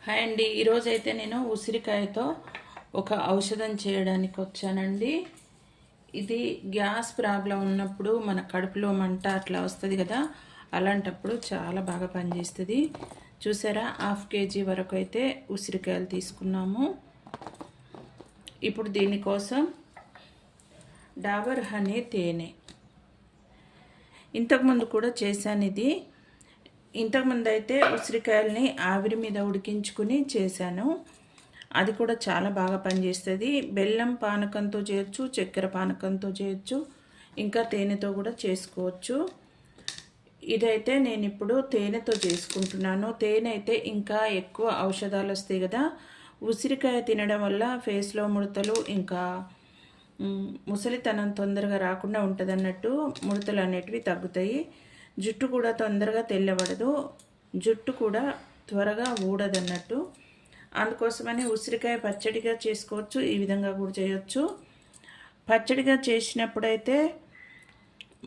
Hi అండి. ఈరోజైతే నేను ఉసిరికాయతో ఒక ఔషధం చేయడానికి వచ్చానండి. ఇది గ్యాస్ ప్రాబ్లం ఉన్నప్పుడు మన కడుపులో మంట అట్లా వస్తుంది కదా, అలాంటప్పుడు చాలా బాగా పనిచేస్తుంది. చూసారా, 1/2 kg వరకు అయితే ఉసిరికాయలు తీసుకున్నాము. ఇప్పుడు దీనికోసం డాబర్ హనీ తేనె ఇంతకుముందు కూడా చేశాను. ఇంతకుముందు అయితే ఉసిరికాయలని ఆవిరి మీద ఉడికించుకుని చేశాను. అది కూడా చాలా బాగా పనిచేస్తుంది. బెల్లం పానకంతో చేయొచ్చు, చక్కెర పానకంతో చేయొచ్చు, ఇంకా తేనెతో కూడా చేసుకోవచ్చు. ఇదైతే నేను ఇప్పుడు తేనెతో చేసుకుంటున్నాను. తేనె అయితే ఇంకా ఎక్కువ ఔషధాలు వస్తాయి కదా. ఉసిరికాయ తినడం వల్ల ఫేస్లో ముడతలు, ఇంకా ముసలితనం తొందరగా రాకుండా ఉంటుంది అన్నట్టు, ముడతలు అనేటివి తగ్గుతాయి. జుట్టు కూడా తొందరగా తెల్లబడదు, జుట్టు కూడా త్వరగా ఊడదన్నట్టు. అందుకోసమని ఉసిరికాయ పచ్చడిగా చేసుకోవచ్చు, ఈ విధంగా కూడా చేయొచ్చు. పచ్చడిగా చేసినప్పుడైతే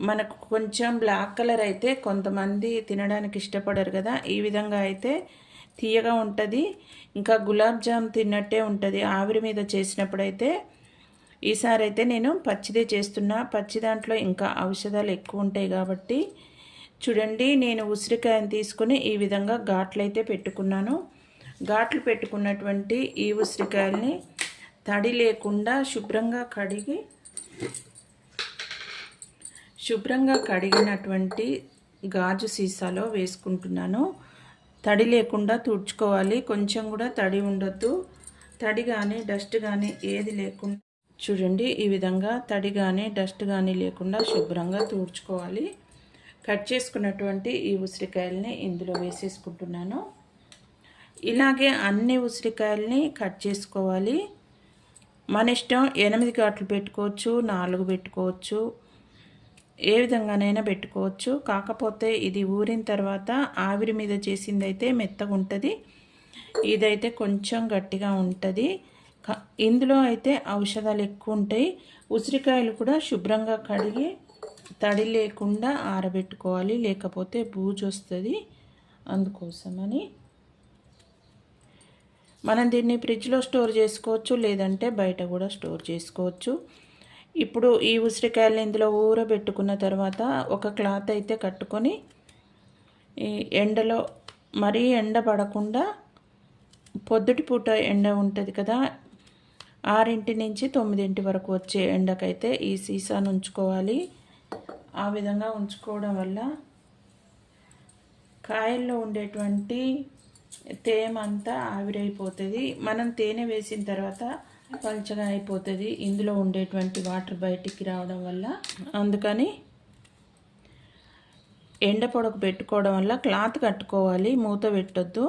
మనకు కొంచెం బ్లాక్ కలర్ అయితే కొంతమంది తినడానికి ఇష్టపడరు కదా, ఈ విధంగా అయితే తీయగా ఉంటుంది. ఇంకా గులాబ్ జామ్ తిన్నట్టే ఉంటుంది ఆవిరి మీద చేసినప్పుడైతే. ఈసారి అయితే నేను పచ్చిదే చేస్తున్నా. పచ్చి దాంట్లో ఇంకా ఔషధాలు ఎక్కువ ఉంటాయి కాబట్టి. చూడండి, నేను ఉసిరికాయను తీసుకుని ఈ విధంగా ఘాట్లు అయితే పెట్టుకున్నాను. ఘాట్లు పెట్టుకున్నటువంటి ఈ ఉసిరికాయల్ని తడి లేకుండా శుభ్రంగా కడిగినటువంటి గాజు సీసాలో వేసుకుంటున్నాను. తడి లేకుండా తుడుచుకోవాలి, కొంచెం కూడా తడి ఉండొద్దు. తడి కానీ డస్ట్ కానీ ఏది లేకుండా చూడండి, ఈ విధంగా తడి కానీ డస్ట్ కానీ లేకుండా శుభ్రంగా తుడుచుకోవాలి. కట్ చేసుకున్నటువంటి ఈ ఉసిరికాయలని ఇందులో వేసేసుకుంటున్నాను. ఇలాగే అన్ని ఉసిరికాయలని కట్ చేసుకోవాలి. మన ఇష్టం, 8 ఘాట్లు పెట్టుకోవచ్చు, 4 పెట్టుకోవచ్చు, ఏ విధంగానైనా పెట్టుకోవచ్చు. కాకపోతే ఇది ఊరిన తర్వాత ఆవిరి మీద చేసింది అయితే మెత్తగా ఉంటుంది, ఇదైతే కొంచెం గట్టిగా ఉంటుంది. ఇందులో అయితే ఔషధాలు ఎక్కువ ఉంటాయి. ఉసిరికాయలు కూడా శుభ్రంగా కడిగి తడి లేకుండా ఆరబెట్టుకోవాలి, లేకపోతే బూజు వస్తుంది. అందుకోసమని మనం దీన్ని ఫ్రిడ్జ్లో స్టోర్ చేసుకోవచ్చు, లేదంటే బయట కూడా స్టోర్ చేసుకోవచ్చు. ఇప్పుడు ఈ ఉసిరికాయలు ఇందులో ఊరబెట్టుకున్న తర్వాత ఒక క్లాత్ అయితే కట్టుకొని ఎండలో, మరీ ఎండ పడకుండా, పొద్దుటి పూట ఎండ ఉంటుంది కదా, 6 నుంచి 9 వరకు వచ్చే ఎండకైతే ఈ సీసాను ఉంచుకోవాలి. ఆ విధంగా ఉంచుకోవడం వల్ల కాయల్లో ఉండేటువంటి తేమ అంతా ఆవిరైపోతుంది. మనం తేనె వేసిన తర్వాత పల్చగా అయిపోతుంది ఇందులో ఉండేటువంటి వాటర్ బయటికి రావడం వల్ల. అందుకని ఎండ పొడకు పెట్టుకోవడం వల్ల క్లాత్ కట్టుకోవాలి, మూత పెట్టొద్దు.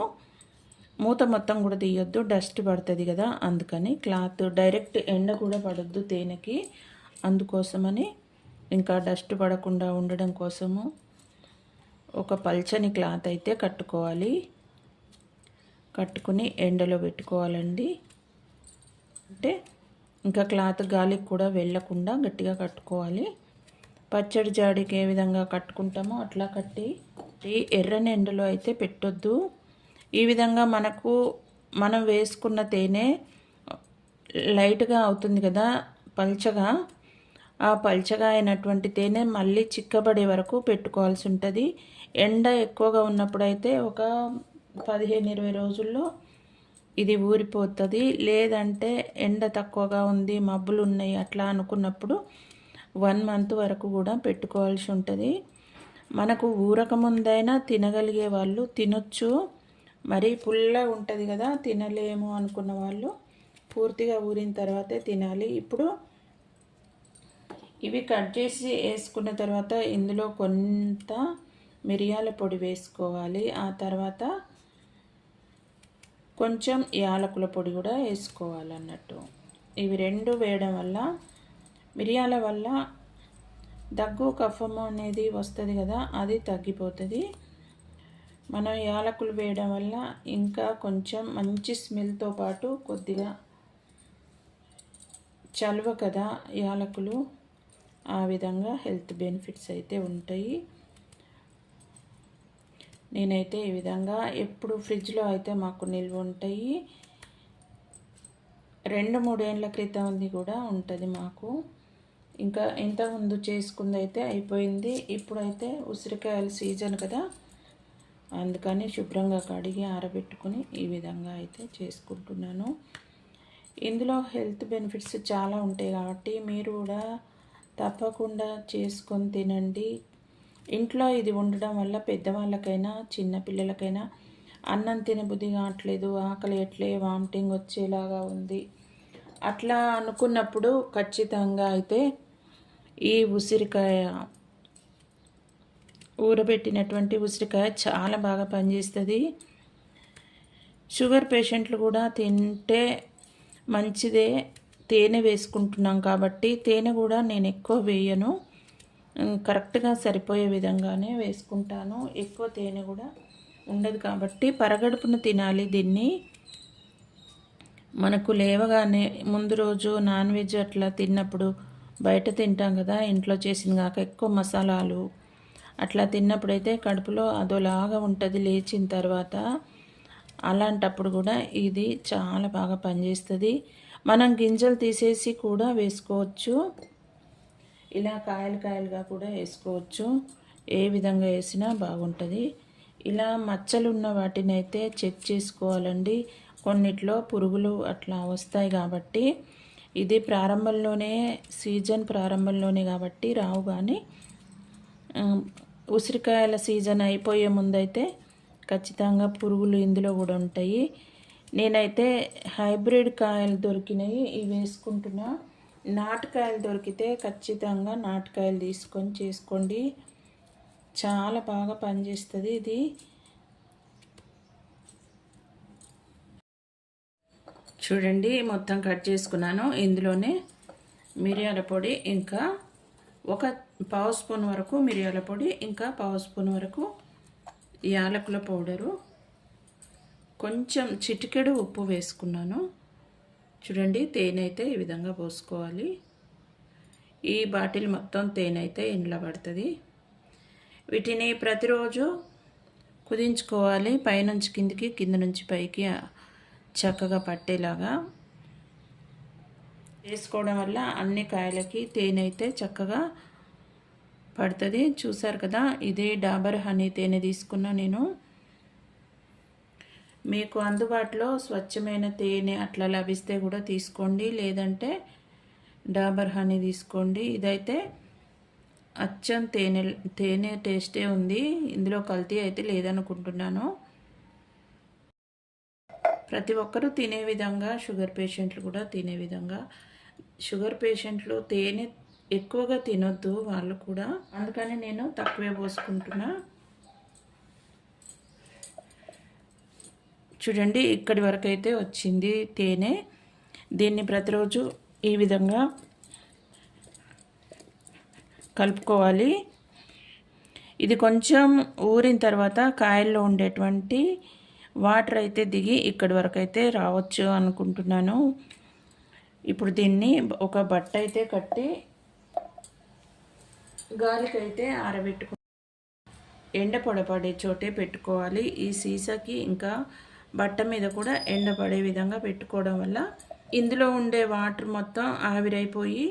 మూత మొత్తం కూడా తీయొద్దు, డస్ట్ పడుతుంది కదా. అందుకని క్లాత్ డైరెక్ట్ ఎండ కూడా పడొద్దు తేనెకి. అందుకోసమని, ఇంకా డస్ట్ పడకుండా ఉండడం కోసము ఒక పల్చని క్లాత్ అయితే కట్టుకోవాలి. కట్టుకుని ఎండలో పెట్టుకోవాలండి. అంటే ఇంకా క్లాత్ గాలికి కూడా వెళ్ళకుండా గట్టిగా కట్టుకోవాలి. పచ్చడి జాడికి ఏ విధంగా కట్టుకుంటామో అట్లా కట్టి ఎర్రని ఎండలో అయితే పెట్టొద్దు. ఈ విధంగా మనం వేసుకున్న తేనె లైట్గా అవుతుంది కదా, పల్చగా. ఆ పల్చగా అయినటువంటి తేనె మళ్ళీ చిక్కబడే వరకు పెట్టుకోవాల్సి ఉంటుంది. ఎండ ఎక్కువగా ఉన్నప్పుడైతే ఒక 15-20 రోజుల్లో ఇది ఊరిపోతుంది. లేదంటే ఎండ తక్కువగా ఉంది, మబ్బులు ఉన్నాయి అట్లా అనుకున్నప్పుడు 1 month వరకు కూడా పెట్టుకోవాల్సి ఉంటుంది. మనకు ఊరకముందైనా తినగలిగే వాళ్ళు తినొచ్చు. మరీ పుల్లగా ఉంటుంది కదా, తినలేము అనుకున్న వాళ్ళు పూర్తిగా ఊరిన తర్వాతే తినాలి. ఇప్పుడు ఇవి కట్ చేసి వేసుకున్న తర్వాత ఇందులో కొంత మిరియాల పొడి వేసుకోవాలి. ఆ తర్వాత కొంచెం యాలకుల పొడి కూడా వేసుకోవాలన్నట్టు. ఇవి 2 వేయడం వల్ల, మిరియాల వల్ల దగ్గు కఫము అనేది వస్తుంది కదా, అది తగ్గిపోతుంది. మనం యాలకులు వేయడం వల్ల ఇంకా కొంచెం మంచి స్మెల్తో పాటు కొద్దిగా చలువ కదా యాలకులు, ఆ విధంగా హెల్త్ బెనిఫిట్స్ అయితే ఉంటాయి. నేనైతే ఈ విధంగా ఎప్పుడు ఫ్రిడ్జ్లో అయితే మాకు నిల్వ ఉంటాయి. 2-3 ఏళ్ళ క్రితంది కూడా ఉంటుంది మాకు. ఇంకా ఇంతకుముందు చేసుకుంది అయితే అయిపోయింది. ఇప్పుడైతే ఉసిరికాయల సీజన్ కదా, అందుకని శుభ్రంగా కడిగి ఆరబెట్టుకుని ఈ విధంగా అయితే చేసుకుంటున్నాను. ఇందులో హెల్త్ బెనిఫిట్స్ చాలా ఉంటాయి కాబట్టి మీరు కూడా తప్పకుండా చేసుకొని తినండి. ఇంట్లో ఇది ఉండడం వల్ల పెద్దవాళ్ళకైనా చిన్నపిల్లలకైనా అన్నం తినబుద్ధి కావట్లేదు, ఆకలి ఎట్లే వామిటింగ్ వచ్చేలాగా ఉంది అట్లా అనుకున్నప్పుడు ఖచ్చితంగా అయితే ఈ ఉసిరికాయ, ఊరబెట్టినటువంటి ఉసిరికాయ చాలా బాగా పనిచేస్తుంది. షుగర్ పేషెంట్లు కూడా తింటే మంచిదే. తేనె వేసుకుంటున్నాం కాబట్టి తేనె కూడా నేను ఎక్కువ వేయను, కరెక్ట్గా సరిపోయే విధంగానే వేసుకుంటాను. ఎక్కువ తేనె కూడా ఉండదు కాబట్టి పరగడుపున తినాలి దీన్ని. మనకు లేవగానే ముందు రోజు నాన్ వెజ్ అట్లా తిన్నప్పుడు బయట తింటాం కదా, ఇంట్లో చేసిన కాక ఎక్కువ మసాలాలు అట్లా తిన్నప్పుడైతే కడుపులో అదోలాగా ఉంటుంది లేచిన తర్వాత. అలాంటప్పుడు కూడా ఇది చాలా బాగా పనిచేస్తుంది. మనం గింజలు తీసేసి కూడా వేసుకోవచ్చు, ఇలా కాయలు కాయలుగా కూడా వేసుకోవచ్చు. ఏ విధంగా వేసినా బాగుంటుంది. ఇలా మచ్చలు ఉన్న వాటిని అయితే చెక్ చేసుకోవాలండి. కొన్నిట్లో పురుగులు అట్లా వస్తాయి కాబట్టి, ఇది ప్రారంభంలోనే, సీజన్ ప్రారంభంలోనే కాబట్టి రావు. కానీ ఉసిరికాయల సీజన్ అయిపోయే ముందైతే ఖచ్చితంగా పురుగులు ఇందులో కూడా ఉంటాయి. నేనైతే హైబ్రిడ్ కాయలు దొరికినాయి ఇవి వేసుకుంటున్నా. నాటుకాయలు దొరికితే ఖచ్చితంగా నాటుకాయలు తీసుకొని చేసుకోండి, చాలా బాగా పనిచేస్తుంది ఇది. చూడండి మొత్తం కట్ చేసుకున్నాను. ఇందులోనే మిరియాల పొడి, ఇంకా 1 పావు స్పూన్ వరకు మిరియాల పొడి, ఇంకా పావు స్పూన్ వరకు యాలకుల పౌడరు, కొంచెం చిటికెడు ఉప్పు వేసుకున్నాను. చూడండి తేనె అయితే ఈ విధంగా పోసుకోవాలి. ఈ బాటిల్ మొత్తం తేనె అయితే ఇంట్లో పడుతుంది. వీటిని ప్రతిరోజు కుదించుకోవాలి, పైనుంచి కిందికి కింద నుంచి పైకి చక్కగా పట్టేలాగా వేసుకోవడం వల్ల అన్ని కాయలకి తేనె అయితే చక్కగా పడుతుంది. చూసారు కదా, ఇదే డాబర్ హనీ తేనె తీసుకున్నా నేను. మీకు అందుబాటులో స్వచ్ఛమైన తేనె అట్లా లభిస్తే కూడా తీసుకోండి, లేదంటే డాబర్ హనీ తీసుకోండి. ఇదైతే అచ్చం తేనె టేస్టే ఉంది, ఇందులో కల్తీ అయితే లేదనుకుంటున్నాను. ప్రతి ఒక్కరూ తినే విధంగా, షుగర్ పేషెంట్లు కూడా తినే విధంగా. షుగర్ పేషెంట్లు తేనె ఎక్కువగా తినొద్దు వాళ్ళు కూడా, అందుకని నేను తక్కువే పోసుకుంటున్నా. చూడండి ఇక్కడి వరకు అయితే వచ్చింది తేనె. దీన్ని ప్రతిరోజు ఈ విధంగా కలుపుకోవాలి. ఇది కొంచెం ఊరిన తర్వాత కాయల్లో ఉండేటువంటి వాటర్ అయితే దిగి ఇక్కడి వరకు అయితే రావచ్చు అనుకుంటున్నాను. ఇప్పుడు దీన్ని ఒక బట్ట అయితే కట్టి గాలికైతే ఆరబెట్టుకో, ఎండ పొడపడే చోటే పెట్టుకోవాలి. ఈ సీసాకి ఇంకా బట్ట మీద కూడా ఎండపడే విధంగా పెట్టుకోవడం వల్ల ఇందులో ఉండే వాటర్ మొత్తం ఆవిరైపోయి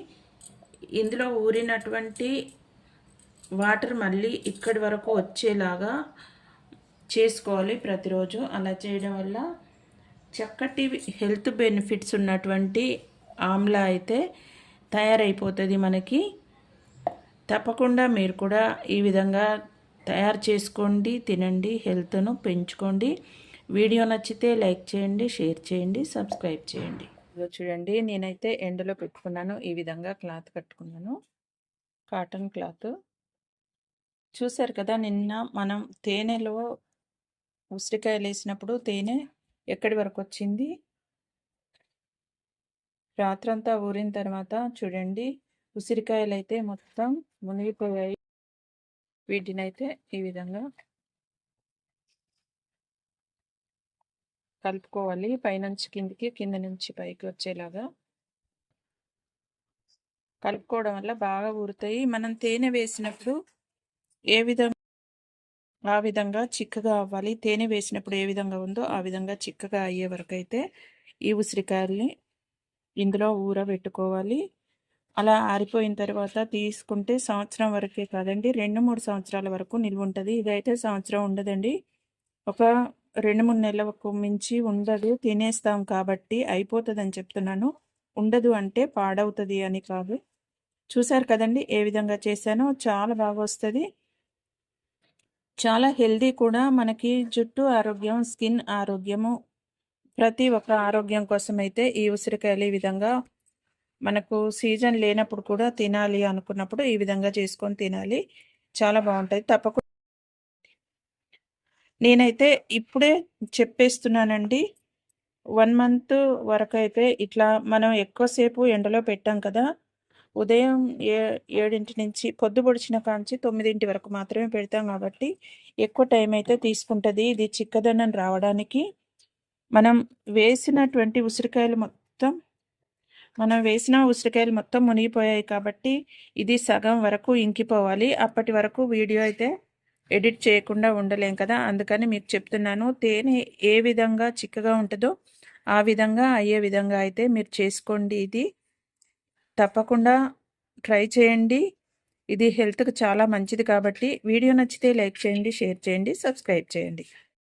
ఇందులో ఊరినటువంటి వాటర్ మళ్ళీ ఇక్కడి వరకు వచ్చేలాగా చేసుకోవాలి ప్రతిరోజు. అలా చేయడం వల్ల చక్కటి హెల్త్ బెనిఫిట్స్ ఉన్నటువంటి ఆమ్లా అయితే తయారైపోతుంది మనకి. తప్పకుండా మీరు కూడా ఈ విధంగా తయారు చేసుకోండి, తినండి, హెల్త్ను పెంచుకోండి. వీడియో నచ్చితే లైక్ చేయండి, షేర్ చేయండి, సబ్స్క్రైబ్ చేయండి. చూడండి నేనైతే ఎండలో పెట్టుకున్నాను, ఈ విధంగా క్లాత్ కట్టుకున్నాను, కాటన్ క్లాత్. చూసారు కదా, నిన్న మనం తేనెలో ఉసిరికాయలు వేసినప్పుడు తేనె ఎక్కడి వరకు వచ్చింది. రాత్రంతా ఊరిన తర్వాత చూడండి ఉసిరికాయలు అయితే మొత్తం మునిగిపోయాయి. వీటినైతే ఈ విధంగా కలుపుకోవాలి, పైనుంచి కిందికి, కింద నుంచి పైకి వచ్చేలాగా కలుపుకోవడం వల్ల బాగా ఊరుతాయి. మనం తేనె వేసినప్పుడు ఏ విధంగా ఆ విధంగా చిక్కగా అవ్వాలి. తేనె వేసినప్పుడు ఏ విధంగా ఉందో ఆ విధంగా చిక్కగా అయ్యే వరకైతే ఈ ఉసిరికాయల్ని ఇందులో ఊరబెట్టుకోవాలి. అలా ఆరిపోయిన తర్వాత తీసుకుంటే సంవత్సరం వరకే కాదండి, 2, 3 సంవత్సరాల వరకు నిల్వుంటది. ఇదైతే సంవత్సరం ఉండదండి. ఒక 2, 3 నెలలకు మించి ఉండదు. తినేస్తాం కాబట్టి అయిపోతదని చెప్తున్నాను. ఉండదు అంటే పాడవుతది అని కాదు. చూసారు కదండీ ఏ విధంగా చేశానో, చాలా బాగొస్తది. చాలా హెల్తీ కూడా. మనకి జుట్టు ఆరోగ్యం, స్కిన్ ఆరోగ్యము, ప్రతి ఒక్క ఆరోగ్యం కోసమైతే ఈ ఉసిరికాయలు ఈ విధంగా మనకు సీజన్ లేనప్పుడు కూడా తినాలి అనుకున్నప్పుడు ఈ విధంగా చేసుకొని తినాలి. చాలా బాగుంటుంది. తప్పకుండా నేనైతే ఇప్పుడే చెప్పేస్తున్నానండి. 1 మంత్ వరకైతే ఇట్లా మనం ఎక్కువసేపు ఎండలో పెట్టాం కదా! ఉదయం 7 నుంచి పొద్దు పొడిచిన కాంచి 9 వరకు మాత్రమే పెడతాం కాబట్టి ఎక్కువ టైం అయితే తీసుకుంటది. ఇది చిక్కదనం రావడానికి మనం వేసినటువంటి ఉసిరికాయలు మొత్తం మునిగిపోయాయి కాబట్టి ఇది సగం వరకు ఇంకిపోవాలి. అప్పటి వరకు వీడియో అయితే ఎడిట్ చేయకుండా ఉండలేం కదా! అందుకని మీకు చెప్తున్నాను. తేనె ఏ విధంగా చిక్కగా ఉంటుందో ఆ విధంగా అయ్యే విధంగా అయితే మీరు చేసుకోండి. ఇది తప్పకుండా ట్రై చేయండి. ఇది హెల్త్‌కి చాలా మంచిది కాబట్టి వీడియో నచ్చితే లైక్ చేయండి, షేర్ చేయండి, సబ్స్క్రైబ్ చేయండి.